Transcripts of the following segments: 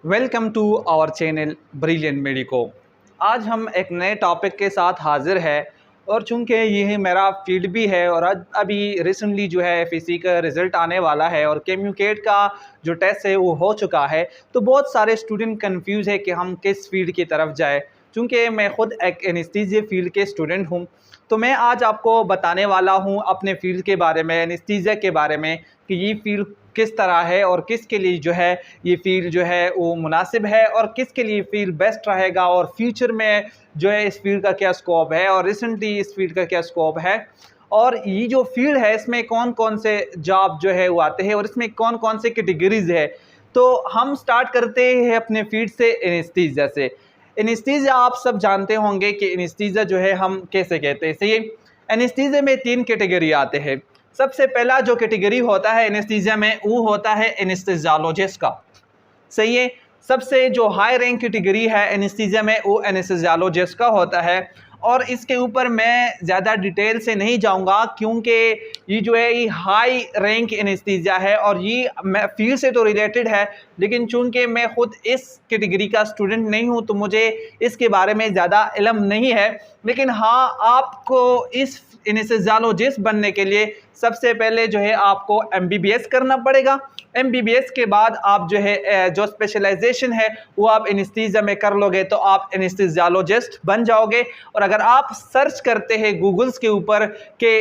Welcome to our channel brilliant medico. आज हम एक नए टॉपिक के साथ हाजिर है और चूंकि ये मेरा फील्ड भी है और आज अभी रिसेंटली जो है एफएससी का रिज़ल्ट आने वाला है और केम्यूकेट का जो टेस्ट है वो हो चुका है, तो बहुत सारे स्टूडेंट कंफ्यूज है कि हम किस फील्ड की तरफ जाए। चूँकि मैं ख़ुद एक एनेस्थीसिया फील्ड के स्टूडेंट हूँ, तो मैं आज आपको बताने वाला हूँ अपने फील्ड के बारे में, एनेस्थीसिया के बारे में कि ये फील्ड किस तरह है और किसके लिए जो है ये फील्ड जो है वो मुनासिब है और किसके लिए फील्ड बेस्ट रहेगा और फ्यूचर में जो है इस फील्ड का क्या स्कोप है और रिसेंटली इस फील्ड का क्या स्कोप है और ये जो फील्ड है इसमें कौन कौन से जॉब जो है वो आते हैं और इसमें कौन कौन से कैटेगरीज है। तो हम स्टार्ट करते हैं अपने फील्ड से एनेस्थीसिया से। एनेस्थीसिया आप सब जानते होंगे कि एनेस्थीसिया जो है हम कैसे कहते हैं। सही है, एनेस्थीसिया में 3 कैटेगरी आते हैं। सबसे पहला जो कैटेगरी होता है एनेस्थीसिया में वो होता है एनेस्थेसियोलॉजिस्ट का। सही है, सबसे जो हाई रैंक कैटेगरी है एनेस्थीसिया में वो एनेस्थेसियोलॉजिस्ट का होता है और इसके ऊपर मैं ज़्यादा डिटेल से नहीं जाऊंगा क्योंकि ये जो है ये हाई रैंक एनेस्थीसिया है और ये मैं फील्ड से तो रिलेटेड है, लेकिन चूंकि मैं ख़ुद इस कैटेगरी का स्टूडेंट नहीं हूँ तो मुझे इसके बारे में ज़्यादा इल्म नहीं है। लेकिन हाँ, आपको इस एनेस्थेसियोलॉजिस्ट बनने के लिए सबसे पहले जो है आपको MBBS करना पड़ेगा। MBBS के बाद आप जो है जो स्पेशलाइजेशन है वो आप एनेस्थीसिया में कर लोगे तो आप एनेस्थेसियोलॉजिस्ट बन जाओगे। और अगर आप सर्च करते हैं गूगल्स के ऊपर के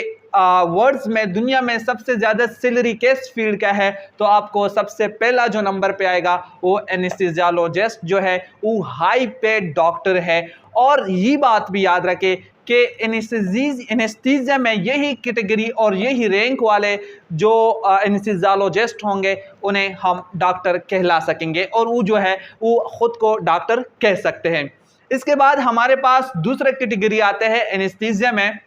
वर्ड्स में दुनिया में सबसे ज़्यादा सैलरी किस फील्ड का है, तो आपको सबसे पहला जो नंबर पे आएगा वो एनेस्थेसियोलॉजिस्ट जो है वो हाई पेड डॉक्टर है। और ये बात भी याद रखें कि एनेस्थीसिया में यही कैटेगरी और यही रैंक वाले जो एनेस्थेसियोलॉजिस्ट होंगे उन्हें हम डॉक्टर कहला सकेंगे और वो जो है वो ख़ुद को डॉक्टर कह सकते हैं। इसके बाद हमारे पास दूसरा कैटेगरी आते हैं एनेस्थीसिया में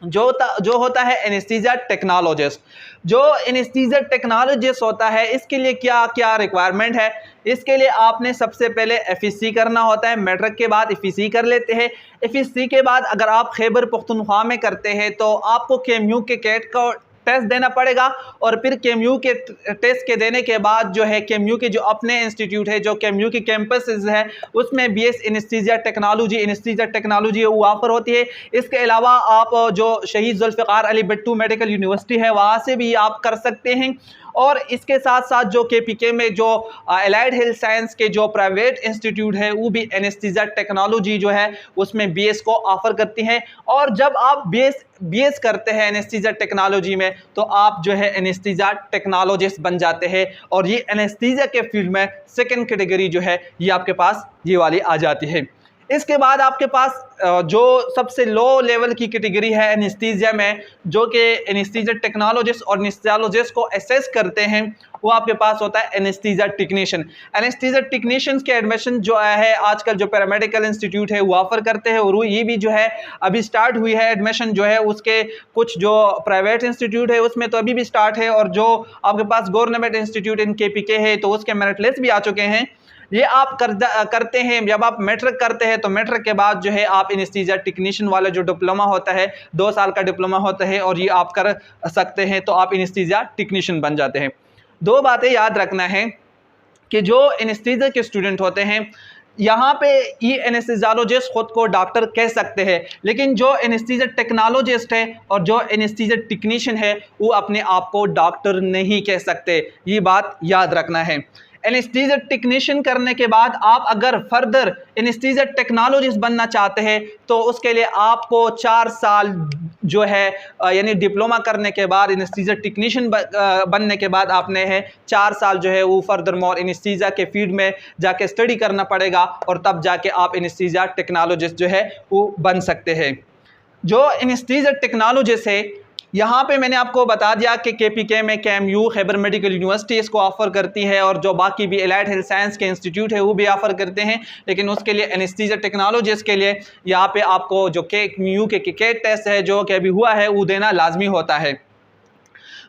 जो होता है एनेस्थीसिया टेक्नोलॉजिस्ट। जो एनेस्थीसिया टेक्नोलॉजिस्ट होता है इसके लिए क्या क्या रिक्वायरमेंट है। इसके लिए आपने सबसे पहले एफएससी करना होता है, मैट्रिक के बाद एफएससी कर लेते हैं। एफएससी के बाद अगर आप खैबर पख्तूनख्वा में करते हैं तो आपको केएमयू के कैट का टेस्ट देना पड़ेगा और फिर केएमयू के टेस्ट के देने के बाद जो है केएमयू के जो अपने इंस्टीट्यूट है, जो केएमयू की कैंपसेस है उसमें BS एनेस्थीसिया टेक्नोलॉजी वो ऑफर होती है। इसके अलावा आप जो शहीद जुल्फ़िकार अली भट्टू मेडिकल यूनिवर्सिटी है वहाँ से भी आप कर सकते हैं। और इसके साथ साथ जो KPK में जो एलाइड हेल्थ साइंस के जो प्राइवेट इंस्टीट्यूट है वो भी एनेस्थीसिया टेक्नोलॉजी जो है उसमें BS को ऑफर करती हैं। और जब आप BS करते हैं एनेस्थीसिया टेक्नोलॉजी में तो आप जो है एनेस्थीसिया टेक्नोलॉजिस्ट बन जाते हैं और ये एनेस्थीसिया के फील्ड में सेकंड कैटेगरी जो है ये आपके पास ये वाली आ जाती है। इसके बाद आपके पास जो सबसे लो लेवल की कैटेगरी है एनेस्थीसिया में, जो कि एनेस्थीसिया टेक्नोलॉजिस्ट और एनेस्थेसियोलॉजिस्ट को असेस करते हैं, वो आपके पास होता है एनेस्थीसिया टेक्नीशियन। एनेस्थीसिया टेक्नीशियंस के एडमिशन जो है आजकल जो पैरामेडिकल इंस्टीट्यूट है वो ऑफर करते हैं और ये भी जो है अभी स्टार्ट हुई है एडमिशन जो है उसके। कुछ जो प्राइवेट इंस्टीट्यूट है उसमें तो अभी भी स्टार्ट है और जो आपके पास गवर्नमेंट इंस्टीट्यूट इन KPK है तो उसके मेरिट लिस्ट भी आ चुके हैं। ये आप करते हैं जब आप मैट्रिक करते हैं तो मैट्रिक के बाद जो है आप एनेस्थीसिया टेक्नीशियन वाला जो डिप्लोमा होता है 2 साल का डिप्लोमा होता है और ये आप कर सकते हैं तो आप एनेस्थीसिया टेक्नीशियन बन जाते हैं। 2 बातें याद रखना है कि जो एनेस्थीसिया के स्टूडेंट होते हैं यहाँ पे ये एनेस्थेसियोलॉजिस्ट खुद को डॉक्टर कह सकते हैं, लेकिन जो एनेस्थीसिया टेक्नोलॉजिस्ट है और जो एनेस्थीसिया टेक्नीशियन है वो अपने आप को डॉक्टर नहीं कह सकते। ये बात याद रखना है। एनेस्थीसिया टेक्नीशियन करने के बाद आप अगर फर्दर एनेस्थीसिया टेक्नोलॉजिस्ट बनना चाहते हैं तो उसके लिए आपको 4 साल जो है यानी डिप्लोमा करने के बाद एनेस्थीसिया टेक्नीशियन बनने के बाद आपने है 4 साल जो है वो फर्दर मोर एनेस्थीसिया के फील्ड में जाके स्टडी करना पड़ेगा और तब जाके आप एनेस्थीसिया टेक्नोलॉजिस्ट जो है वो बन सकते हैं। जो एनेस्थीसिया टेक्नोलॉजिस्ट है यहाँ पे मैंने आपको बता दिया कि KPK में KMU खैबर मेडिकल यूनिवर्सिटी इसको ऑफर करती है और जो बाकी भी एलाइड हेल्थ साइंस के इंस्टीट्यूट है वो भी ऑफर करते हैं, लेकिन उसके लिए एनेस्थीसिया टेक्नोलॉजिस्ट के लिए यहाँ पे आपको जो KMU के कैट टेस्ट है जो कि अभी हुआ है वो देना लाजमी होता है।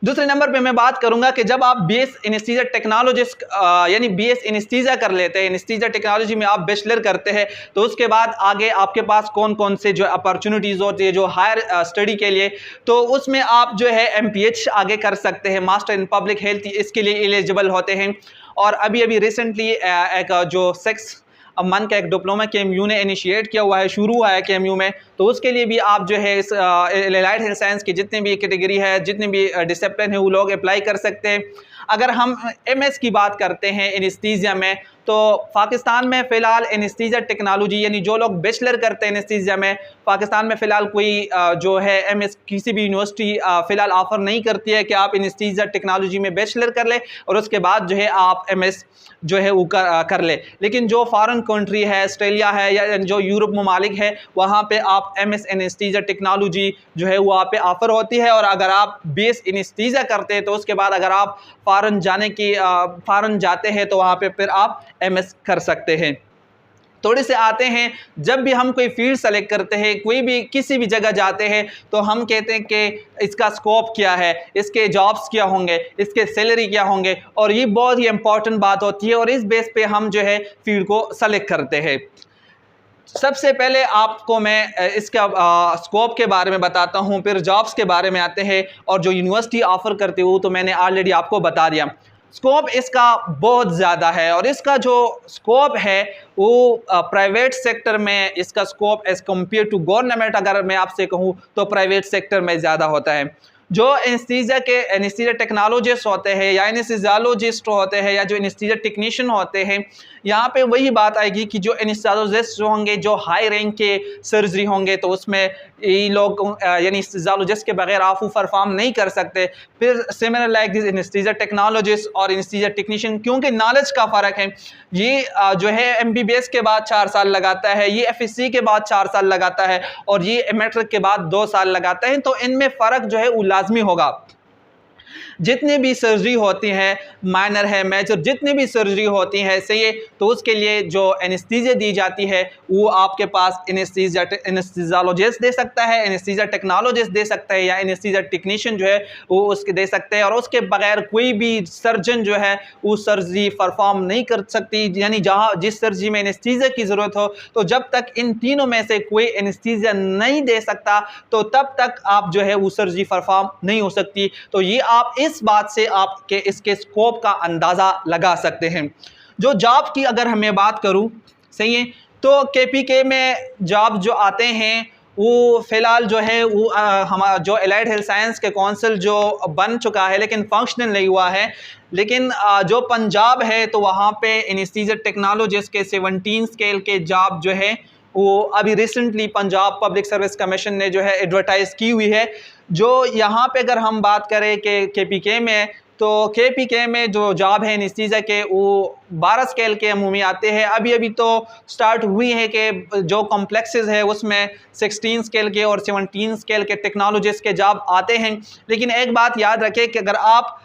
दूसरे नंबर पे मैं बात करूंगा कि जब आप BS एनेस्थीसिया टेक्नोलॉजिस्ट यानी BS एनेस्थीसिया कर लेते हैं, एनेस्थीसिया टेक्नोलॉजी में आप बैचलर करते हैं, तो उसके बाद आगे आपके पास कौन कौन से जो अपॉर्चुनिटीज़ होती है जो हायर स्टडी के लिए, तो उसमें आप जो है MPH आगे कर सकते हैं, मास्टर इन पब्लिक हेल्थ, इसके लिए एलिजिबल होते हैं। और अभी अभी रिसेंटली एक जो 6 मंथ का एक डिप्लोमा KMU ने इनिशिएट किया हुआ है, शुरू हुआ है KMU में, तो उसके लिए भी आप जो है इस एलाइड हेल्थ साइंस की जितने भी कैटेगरी है, जितने भी डिसिप्लिन है, वो लोग अप्लाई कर सकते हैं। अगर हम MS की बात करते हैं एनेस्थीसिया में, तो पाकिस्तान में फ़िलहाल एनेस्थीसिया टेक्नोलॉजी यानी जो लोग बैचलर करते हैं एनेस्थीसिया में, पाकिस्तान में फ़िलहाल कोई जो है MS किसी भी यूनिवर्सिटी फ़िलहाल ऑफ़र नहीं करती है कि आप एनेस्थीसिया टेक्नोलॉजी में बैचलर कर लें और उसके बाद जो है आप MS जो है वो कर ले। लेकिन जो फॉरेन कंट्री है, ऑस्ट्रेलिया है या जो यूरोप ममालिक है, वहाँ पे आप MS एनेस्थीसिया टेक्नोलॉजी जो है वहाँ पे ऑफ़र होती है। और अगर आप बेस एनेस्थीसिया करते हैं तो उसके बाद अगर आप फ़ॉरेन जाते हैं तो वहाँ पे फिर आप MS कर सकते हैं। थोड़े से आते हैं, जब भी हम कोई फील्ड सेलेक्ट करते हैं, कोई भी किसी भी जगह जाते हैं, तो हम कहते हैं कि इसका स्कोप क्या है, इसके जॉब्स क्या होंगे, इसके सैलरी क्या होंगे, और ये बहुत ही इंपॉर्टेंट बात होती है और इस बेस पे हम जो है फील्ड को सेलेक्ट करते हैं। सबसे पहले आपको मैं इसका स्कोप के बारे में बताता हूँ, फिर जॉब्स के बारे में आते हैं, और जो यूनिवर्सिटी ऑफ़र करती है वो तो मैंने ऑलरेडी आपको बता दिया। स्कोप इसका बहुत ज़्यादा है और इसका जो स्कोप है वो प्राइवेट सेक्टर में इसका scope as compare to government अगर मैं आपसे कहूँ तो प्राइवेट सेक्टर में ज़्यादा होता है। जो एनेस्थीसिया टेक्नोलॉजिस्ट होते हैं या एनेस्थीसियोलॉजिस्ट होते हैं या जो एनेस्थीसिया टेक्नीशियन होते हैं, यहाँ पे वही बात आएगी कि जो एनेस्थीसियोलॉजिस्ट जो होंगे, जो हाई रैंक के सर्जरी होंगे, तो उसमें ये लोग यानी एनेस्थीसियोलॉजिस्ट के बगैर आप वो परफॉर्म नहीं कर सकते। फिर similar like this anaesthesia technologist और एनेस्थीसिया टेक्नीशियन, क्योंकि नॉलेज का फ़र्क है। ये जो है MBBS के बाद 4 साल लगाता है, ये FSC के बाद 4 साल लगाता है और ये मैट्रिक के बाद 2 साल लगाता है, तो इनमें फ़र्क जो है वो लाजमी होगा। जितनी भी सर्जरी होती है, माइनर है, मेजर, जितनी भी सर्जरी होती है सही है, तो उसके लिए जो एनेस्थीसिया दी जाती है वो आपके पास एनेस्थीसियोलॉजिस्ट दे सकता है, एनेस्थीसिया टेक्नोलॉजिस्ट दे सकता है या एनेस्थीसिया टेक्नीशियन जो है वो उसके दे सकते हैं। और उसके बगैर कोई भी सर्जन जो है वो सर्जरी परफॉर्म नहीं कर सकती, यानी जहाँ जिस सर्जरी में एनेस्थीसिया की ज़रूरत हो, तो जब तक इन तीनों में से कोई एनेस्थीसिया नहीं दे सकता तो तब तक आप जो है वो सर्जरी परफॉर्म नहीं हो सकती। तो ये आप इस बात से आपके इसके स्कोप का अंदाज़ा लगा सकते हैं। जो जॉब की अगर मैं बात करूं, सही है, तो KPK में जॉब जो आते हैं वो फ़िलहाल जो है वो हमारा जो एलाइड हेल्थ साइंस के काउंसिल जो बन चुका है लेकिन फंक्शनल नहीं हुआ है। लेकिन जो पंजाब है तो वहाँ पे एनेस्थीसिया टेक्नोलॉजिस्ट के 17 स्केल के जॉब जो है वो अभी recently Punjab public service commission ने जो है एडवर्टाइज़ की हुई है। जो यहाँ पे अगर हम बात करें कि KPK में, तो KPK में जो जॉब है एनेस्थीसिया के वो 12 स्केल के अमूमी आते हैं। अभी अभी तो स्टार्ट हुई है कि जो कॉम्प्लेक्सेस है उसमें 16 स्केल के और 17 स्केल के टेक्नोलॉजिस्ट के जॉब आते हैं। लेकिन एक बात याद रखें कि अगर आप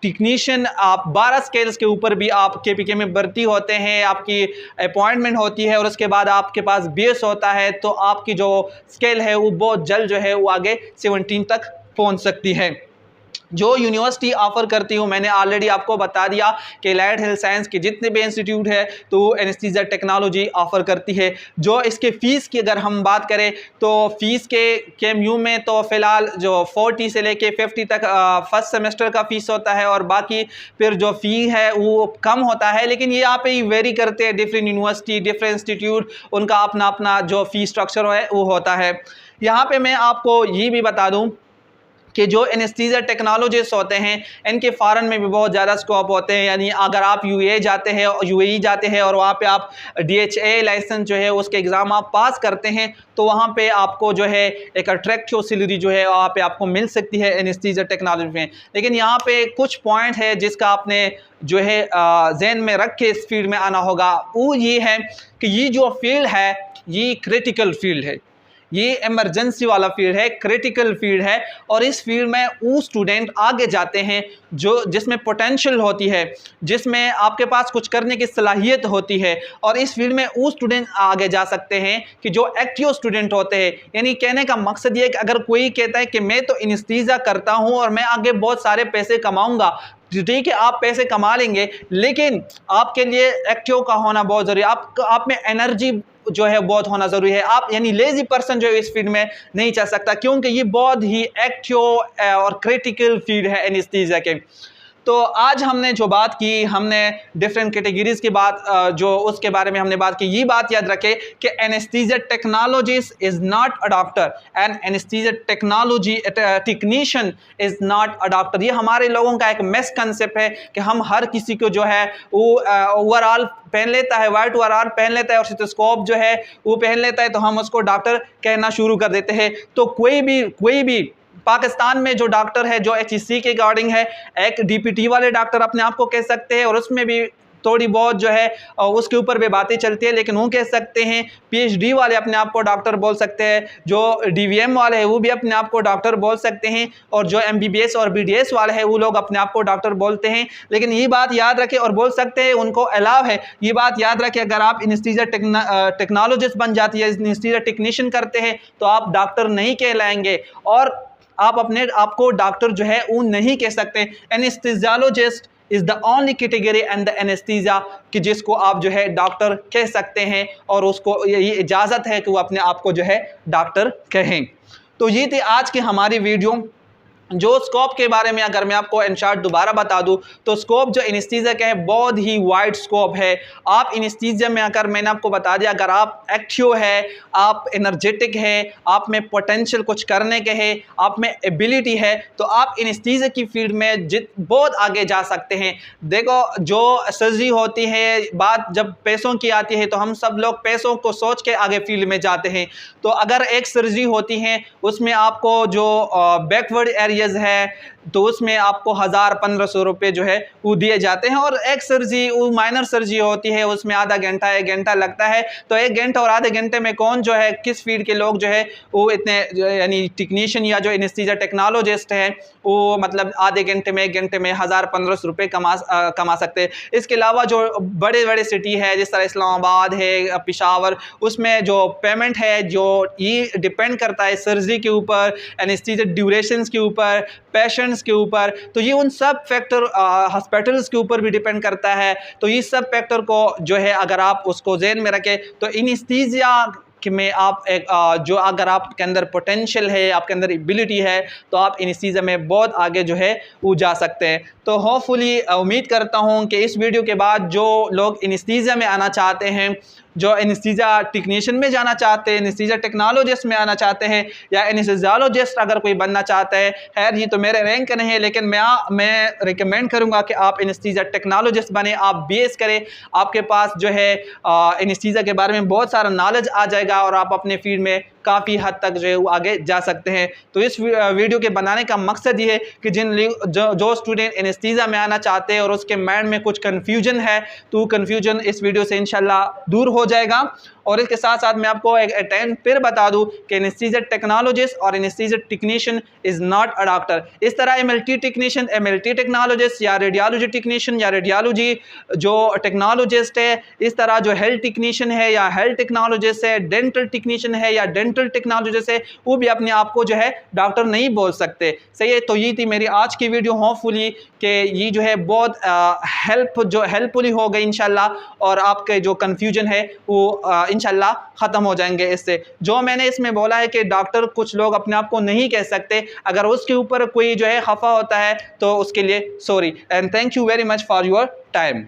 टेक्नीशियन आप 12 स्केल्स के ऊपर भी आप KPK में भर्ती होते हैं, आपकी अपॉइंटमेंट होती है और उसके बाद आपके पास बेस होता है, तो आपकी जो स्केल है वो बहुत जल्द जो है वो आगे 17 तक पहुंच सकती है। जो यूनिवर्सिटी ऑफ़र करती हूँ, मैंने ऑलरेडी आपको बता दिया कि एलाइड हेल्थ साइंस के जितने भी इंस्टीट्यूट है तो एनेस्थीसिया टेक्नोलॉजी ऑफ़र करती है। जो इसके फ़ीस की अगर हम बात करें तो फ़ीस के KMU में तो फ़िलहाल जो 40 से लेके 50 तक फर्स्ट सेमेस्टर का फ़ीस होता है और बाकी फिर जो फ़ी है वो कम होता है। लेकिन ये यहाँ पे ही वेरी करते हैं, डिफरेंट यूनिवर्सिटी, डिफरेंट इंस्टीट्यूट, उनका अपना अपना जो फ़ी स्ट्रक्चर है वो होता है। यहाँ पर मैं आपको ये भी बता दूँ कि जो एनेस्थीसिया टेक्नोलॉजिस्ट होते हैं इनके फ़ॉरेन में भी बहुत ज़्यादा स्कोप होते हैं। यानी अगर आप UAE जाते हैं और वहाँ पे आप DHA लाइसेंस जो है उसके एग्ज़ाम आप पास करते हैं, तो वहाँ पे आपको जो है एक अट्रैक्टिव सैलरी जो है वहाँ पे आपको मिल सकती है एनेस्थीसिया टेक्नोलॉजी में। लेकिन यहाँ पे कुछ पॉइंट है जिसका आपने जो है ज़हन में रख के इस फील्ड में आना होगा। वो ये है कि ये जो फील्ड है ये क्रिटिकल फील्ड है, ये इमरजेंसी वाला फील्ड है, क्रिटिकल फील्ड है। और इस फील्ड में वो स्टूडेंट आगे जाते हैं जो जिसमें पोटेंशियल होती है, जिसमें आपके पास कुछ करने की सलाहियत होती है, और इस फील्ड में वो स्टूडेंट आगे जा सकते हैं कि जो एक्टिव स्टूडेंट होते हैं। यानी कहने का मकसद ये है कि अगर कोई कहता है कि मैं तो एनेस्थीसिया करता हूँ और मैं आगे बहुत सारे पैसे कमाऊँगा, ठीक है, आप पैसे कमा लेंगे, लेकिन आपके लिए एक्टिव का होना बहुत ज़रूरी है। आप में एनर्जी जो है बहुत होना ज़रूरी है। आप यानी लेज़ी पर्सन जो है इस फील्ड में नहीं चल सकता, क्योंकि ये बहुत ही एक्टिव और क्रिटिकल फील्ड है एनेस्थीसिया के। तो आज हमने जो बात की, हमने डिफरेंट कैटेगरीज की बात जो उसके बारे में हमने बात की। ये बात याद रखें कि anaesthesia technologist is not a doctor and anaesthesia technology technician is not a doctor. ये हमारे लोगों का एक मिसकंसेप्ट है कि हम हर किसी को जो है वो ओवरऑल पहन लेता है, वाइट ओवरऑल पहन लेता है और स्टेथोस्कोप जो है वो पहन लेता है, तो हम उसको डॉक्टर कहना शुरू कर देते हैं। तो कोई भी पाकिस्तान में जो डॉक्टर है, जो HEC के अकॉर्डिंग है, एक DPT वाले डॉक्टर अपने आप को कह सकते हैं और उसमें भी थोड़ी बहुत जो है उसके ऊपर भी बातें चलती है, लेकिन वो कह सकते हैं। PhD वाले अपने आप को डॉक्टर बोल सकते हैं, जो DVM वाले हैं वो भी अपने आप को डॉक्टर बोल सकते हैं, और जो MBBS और BDS वाले हैं वो लोग अपने आप को डॉक्टर बोलते हैं। लेकिन ये बात याद रखें और बोल सकते हैं, उनको अलाव है, ये बात याद रखें, अगर आप एनेस्थीसिया टेक्नोलॉजिस्ट बन जाती है, एनेस्थीसिया टेक्नीशियन करते हैं, तो आप डॉक्टर नहीं कहलाएंगे और आप अपने आप को डॉक्टर जो है वो नहीं कह सकते। Anaesthesiologist is the only category and the anaesthesia कि जिसको आप जो है डॉक्टर कह सकते हैं और उसको ये इजाज़त है कि वो अपने आप को जो है डॉक्टर कहें। तो ये थी आज की हमारी वीडियो। जो स्कोप के बारे में अगर मैं आपको इन शॉर्ट दोबारा बता दूं, तो स्कोप जो एनेस्थीसिया का है बहुत ही वाइड स्कोप है। आप एनेस्थीसिया में अगर मैंने आपको बता दिया, अगर आप एक्टिव है, आप एनर्जेटिक है, आप में पोटेंशियल कुछ करने के है, आप में एबिलिटी है, तो आप एनेस्थीसिया की फील्ड में बहुत आगे जा सकते हैं। देखो, जो सर्जरी होती है, बात जब पैसों की आती है तो हम सब लोग पैसों को सोच के आगे फील्ड में जाते हैं। तो अगर एक सर्जरी होती है उसमें आपको जो बैकवर्ड एरिया है तो उसमें आपको 1000-1500 रुपये जो है वो दिए जाते हैं, और एक सर्जरी वो माइनर सर्जरी होती है उसमें आधा घंटा 1 घंटा लगता है। तो 1 घंटा और आधे घंटे में कौन जो है, किस फील्ड के लोग जो है वो इतने यानी टेक्नीशियन या जो एनेस्थीसिया टेक्नोलॉजिस्ट है वो मतलब आधे घंटे में 1 घंटे में 1000-1500 रुपये कमा सकते हैं। इसके अलावा जो बड़े बड़े सिटी है जिस तरह इस्लामाबाद है, पेशावर, उसमें जो पेमेंट है जो ये डिपेंड करता है सर्जरी के ऊपर, एनेस्थीसिया ड्यूरेशंस के ऊपर, पेशेंट्स के ऊपर। तो ये उन सब फैक्टर हॉस्पिटल्स के ऊपर भी डिपेंड करता है। तो ये सब फैक्टर को जो है अगर आप उसको ज़हन में रखें, तो एनेस्थीसिया में आप एक जो अगर आपके अंदर पोटेंशियल है, आपके अंदर एबिलिटी है, तो आप एनेस्थीसिया में बहुत आगे जो है वो जा सकते हैं। तो होपफुली उम्मीद करता हूँ कि इस वीडियो के बाद जो लोग एनेस्थीसिया में आना चाहते हैं, जो एनेस्थीसिया टेक्नीशियन में जाना चाहते हैं, एनेस्थीसिया टेक्नोलॉजिस्ट में आना चाहते हैं, या एनेस्थीसियोलॉजिस्ट अगर कोई बनना चाहता है, खैर ये तो मेरे रैंक नहीं है, लेकिन मैं रिकमेंड करूँगा कि आप एनेस्थीसिया टेक्नोलॉजिस्ट बने, आप BS करें। आपके पास जो है एनेस्थीसिया के बारे में बहुत सारा नॉलेज आ जाएगा और आप अपने फील्ड में काफ़ी हद तक जो है वो आगे जा सकते हैं। तो इस वीडियो के बनाने का मकसद ये है कि जो स्टूडेंट एनेस्थीसिया में आना चाहते हैं और उसके माइंड में कुछ कन्फ्यूजन है, तो कन्फ्यूजन इस वीडियो से इंशाल्लाह दूर हो जाएगा। और इसके साथ साथ मैं आपको एक अटेंड फिर बता दूं कि एनेस्थीसिया टेक्नोलॉजिस्ट और anaesthesia technician is not a doctor. इस तरह MLT टेक्नीशियन, MLT टेक्नोलॉजिस्ट या रेडियोलॉजी टेक्नीशियन या रेडियोलॉजी जो टेक्नोलॉजिस्ट है, इस तरह जो हेल्थ टेक्नीशियन है या हेल्थ टेक्नोलॉजिस्ट है, डेंटल टेक्नीशियन है या डेंटल टेक्नोलॉजिस्ट है, वो भी अपने आप को जो है डॉक्टर नहीं बोल सकते। सही है। तो ये थी मेरी आज की वीडियो। होपफुली कि ये जो है बहुत हेल्पफुली हो गई इंशाल्लाह, और आपके जो कन्फ्यूजन है वो इंशाल्लाह ख़त्म हो जाएंगे इससे। जो मैंने इसमें बोला है कि डॉक्टर कुछ लोग अपने आप को नहीं कह सकते, अगर उसके ऊपर कोई जो है खफा होता है तो उसके लिए sorry, and thank you very much for your time.